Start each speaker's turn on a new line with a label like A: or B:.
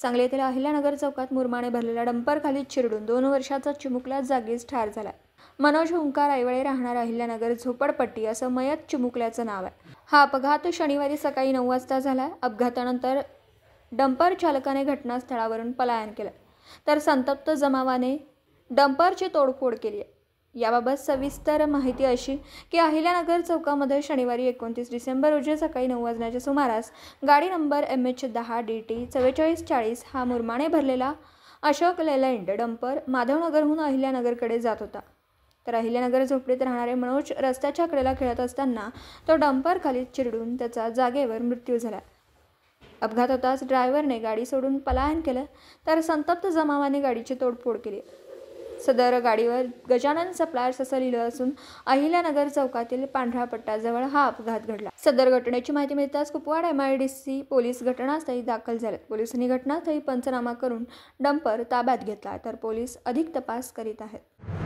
A: सांगली येथील अहिल्यानगर चौकात मुरमाने भरलेला डंपर खाली चिरडून 2 वर्षाचा चिमुकला जागीच ठार झाला। मनोज हुंकार ऐवळे राहणार अहिल्यानगर झोपडपट्टी असं मयत चिमुकल्याचं नाव आहे। हा अपघात शनिवारी सकाळी 9 वाजता झाला। अपघातानंतर डंपर चालकाने घटनास्थळावरून पलायन केलं, तर संतप्त जमावाने डंपरची तोडफोड केली आहे। याबाबत सविस्तर माहिती अशी की अहिल्यानगर चौकामध्ये शनिवारी 29 डिसेंबर रोजी सकाळी 9 वाजण्याच्या सुमारास गाडी नंबर MH10DT 4440 हा मुरमाने भरलेला अशोक लेलँड डंपर माधवनगरहून अहिल्यानगरकडे जात होता। तर अहिल्यानगर झोपडीत राहणारे मनोज रस्त्याच्या कडेला खेळत असताना तो डंपर खाली चिरडून त्याचा जागेवर मृत्यू झाला। अपघात होताच ड्रायव्हरने गाडी सोडून पलायन केलं, तर संतप्त जमावाने गाडीची तोडफोड केली। सदर गाडीवर गजानन सप्लायर्स असं लिहिलं असून अहिल्यानगर चौकातील पांढरा पट्ट्याजवळ हा अपघात घडला। सदर घटनेची माहिती मिळताच कुपवाड MIDC पोलीस घटनास्थळी दाखल झाले। पोलिसांनी घटनास्थळी पंचनामा करून डंपर ताब्यात घेतला, तर पोलीस अधिक तपास करीत आहेत।